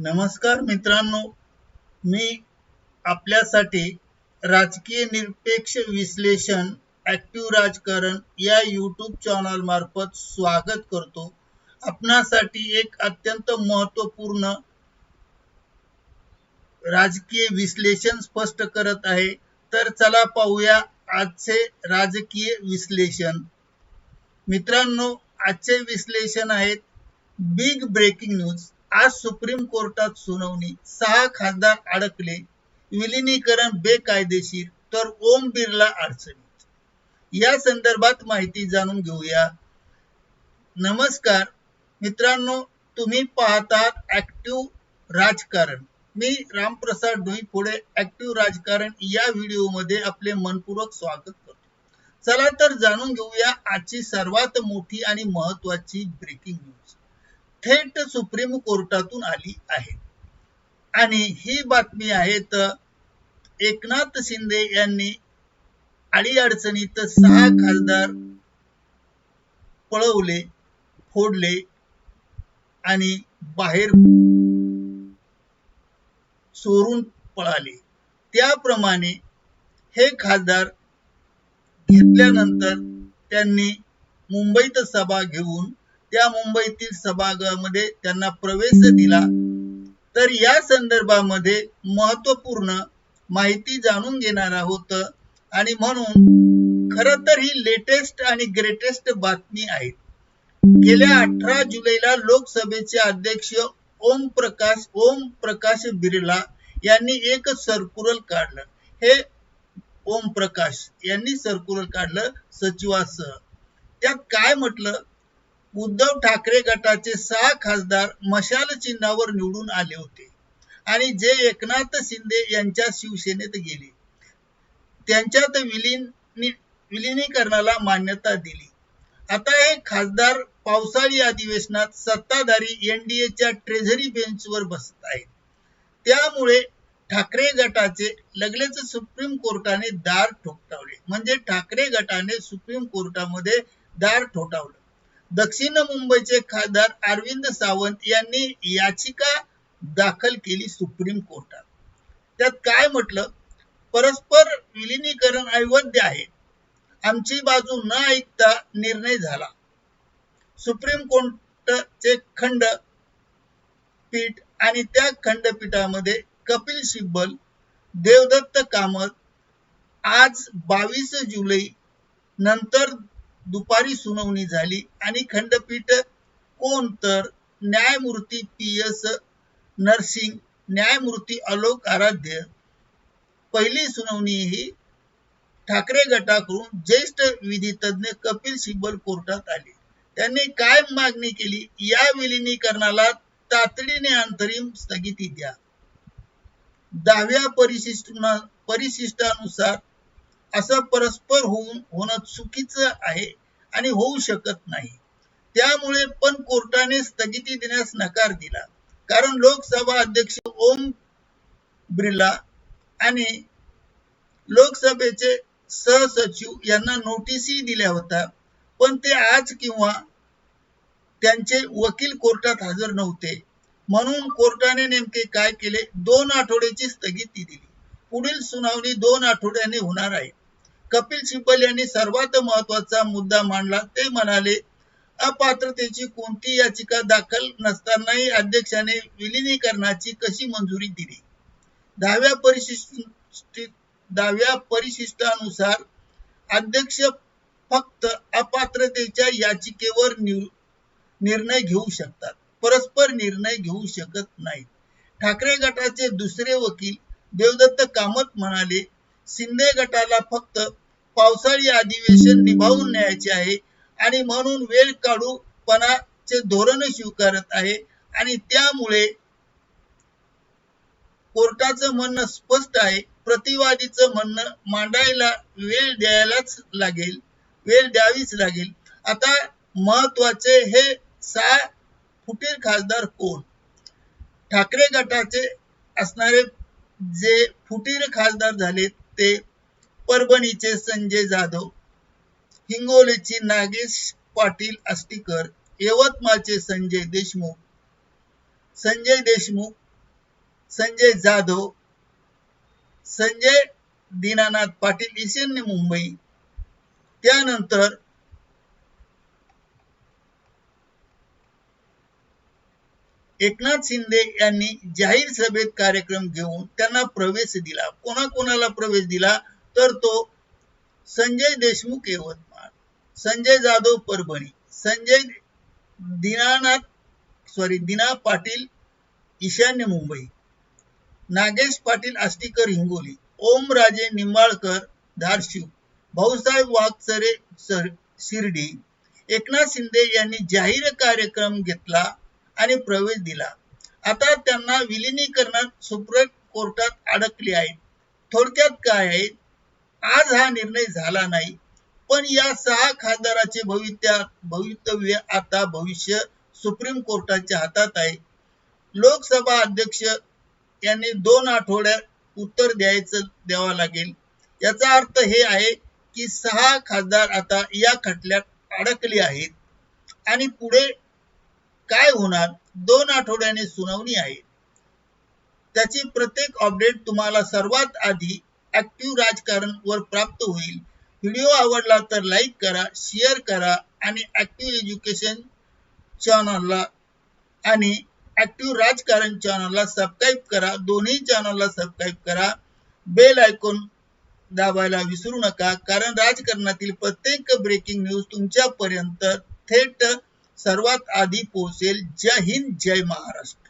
नमस्कार मित्रांनो, मी आपल्यासाठी राजकीय निरपेक्ष विश्लेषण ॲक्टिव्ह राजकारण या यूट्यूब चॅनल मार्फत स्वागत करतो. आपणासाठी एक अत्यंत महत्त्वपूर्ण राजकीय विश्लेषण स्पष्ट करत आहे. तर चला पाहूया आजचे राजकीय विश्लेषण. मित्रांनो, आजचे विश्लेषण आहेत बिग ब्रेकिंग न्यूज. आज सुप्रीम कोर्टात सुनावणी. 6 खासदार अडकले, विलिनीकरण बेकायदेशीर, तर ओम बिर्ला अडचणीत. या संदर्भात माहिती जाणून घेऊया. नमस्कार मित्रांनो, तुम्ही पाहतात ॲक्टिव्ह राजकारण. मी रामप्रसाद डोईफोडे. ॲक्टिव्ह राजकारण या व्हिडिओमध्ये आपले मनपूर्वक स्वागत करतो. चला तर जाणून घेऊया आजची सर्वात मोठी आणि महत्त्वाची ब्रेकिंग न्यूज. थेट सुप्रीम कोर्टातून आली आहे आणि ही बातमी आहे तर एकनाथ शिंदे यांनी अडीअडचणीत 6 खासदार पळवले, फोडले आणि बाहेर चोरून पळाले. त्याप्रमाणे हे खासदार घेतल्यानंतर त्यांनी मुंबईत सभा घेऊन त्या मुंबईतील सभागृहामध्ये त्यांना प्रवेश दिला. तर या संदर्भामध्ये महत्त्वपूर्ण माहिती जाणून घेणार आहोत आणि म्हणून खरं तर ही लेटेस्ट आणि ग्रेटेस्ट बातमी आहे. गेल्या 18 जुलैला लोकसभेचे अध्यक्ष ओम प्रकाश बिर्ला यांनी एक सर्क्युलर काढलं. हे ओम प्रकाश यांनी सर्क्युलर काढलं सचिवासह. त्यात काय म्हटलं? उद्धव ठाकरे गटाचे 6 खासदार मशाल चिन्हावर निवडून आले होते आणि जे एकनाथ शिंदे यांच्या शिवसेनेत गेले, त्यांच्यात विलिनीकरणाला मान्यता दिली. आता हे खासदार पावसाळी अधिवेशनात सत्ताधारी एनडीएच्या ट्रेझरी बेंचवर बसत आहेत. त्यामुळे ठाकरे गटाचे लगेच सुप्रीम कोर्टाने दार ठोठावले. म्हणजे ठाकरे गटाने सुप्रीम कोर्टामध्ये दार ठोठावलं. दक्षिण मुंबईचे खासदार अरविंद सावंत यांनी याचिका दाखल केली सुप्रीम कोर्टात. त्यात काय म्हटलं? परस्पर विलिनीकरण अवैध आहे. आमची बाजू न ऐकता निर्णय झाला. सुप्रीम कोर्टाचे खंडपीठ आणि त्या खंडपीठामध्ये कपिल सिब्बल, देवदत्त कामत. आज 22 जुलै नंतर दुपारी सुनावणी झाली आणि खंडपीठ कोण तर न्यायमूर्ती PS नरसिंग, न्यायमूर्ती आलोक आराध्य. पहिली सुनावणी ही ठाकरे गटाकडून ज्येष्ठ विधितज्ञ कपिल सिब्बल कोर्टात आले. त्यांनी काय मागणी केली? या विलिनीकरणाला तातडीने अंतरिम स्थगिती द्या. 10व्या परिशिष्टानुसार असं परस्पर होणं चुकीचं आहे आणि होऊ शकत नाही. त्यामुळे पण कोर्टाने स्थगिती देण्यास नकार दिला. कारण लोकसभा अध्यक्ष ओम बिर्ला आणि लोकसभेचे सहसचिव यांना नोटीसही दिल्या होत्या, पण ते आज किंवा त्यांचे वकील कोर्टात हजर नव्हते. म्हणून कोर्टाने नेमके काय केले? 2 आठवड्याची स्थगिती दिली. पुढील सुनावणी 2 आठवड्याने होणार आहे. कपिल सिब्बल यांनी सर्वात महत्त्वाचा मुद्दा मांडला. ते म्हणाले, अपात्रतेची कोणती याचिका दाखल नसतानाही अध्यक्षाने विलिनीकरणाची कशी मंजुरी दिली? 10व्या परिशिष्टानुसार अध्यक्ष फक्त अपात्रतेच्या याचिकेवर निर्णय घेऊ शकतात, परस्पर निर्णय घेऊ शकत नाहीत. ठाकरे गटाचे दुसरे वकील देवदत्त कामत म्हणाले, शिंदे गटाला फक्त पावसाळी अधिवेशन निभावून न्यायचे आहे आणि म्हणून वेळ काढूपणाचे धोरण स्वीकारत आहे आणि त्यामुळे कोर्टाचं म्हणणं स्पष्ट आहे. प्रतिवादीचं म्हणणं मांडायला वेळ द्यावीच लागेल. आता महत्वाचे हे 6 फुटीर खासदार कोण? ठाकरे गटाचे असणारे जे फुटीर खासदार झाले ते परभणीचे संजय जाधव, हिंगोलीचे नागेश पाटील आष्टीकर, यवतमाळचे संजय देशमुख, संजय जाधव, संजय दीनानाथ पाटील ईशान्य मुंबई, त्यानंतर एकनाथ शिंदे यांनी जाहीर सभेत कार्यक्रम घेऊन त्यांना प्रवेश दिला. कोणाकोणाला प्रवेश दिला तर तो संजय देशमुख यवतमाळ, संजय जाधव परभणी, दीना पाटील ईशान्य मुंबई, नागेश पाटील आष्टीकर हिंगोली, ओमराजे निंबाळकर धारशिव, भाऊसाहेब वागचरे शिर्डी. एकनाथ शिंदे यांनी जाहीर कार्यक्रम घेतला आणि प्रवेश दिला. आता त्यांना विलिनीकरणात सुप्रीम कोर्टात अडकले आहेत. थोडक्यात काय आहे, आज हा निर्णय झाला नाही, पण या 6 खासदाराचे भवितव्य आता भविष्य सुप्रीम कोर्टाच्या हातात आहे. लोकसभा अध्यक्ष यांनी 2 आठवड्यात उत्तर द्यावं लागेल. याचा अर्थ हे आहे की 6 खासदार आता या खटल्यात अडकले आहेत आणि पुढे काय होणार, 2 आठवड्याने सुनावणी आहे. त्याची प्रत्येक अपडेट तुम्हाला सर्वात आधी ऍक्टिव्ह राजकारण वर प्राप्त होईल. व्हिडिओ आवडला तर लाईक करा, शेअर करा आणि ऍक्टिव्ह एज्युकेशन चॅनलला आणि ऍक्टिव्ह राजकारण चॅनलला सबस्क्राईब करा. दोन्ही चॅनलला सबस्क्राईब करा. बेल आयकॉन दाबायला विसरू नका, कारण राजकारणातील प्रत्येक ब्रेकिंग न्यूज तुमच्यापर्यंत थेट सर्वात आधी पोहोचेल. जय हिंद, जय महाराष्ट्र.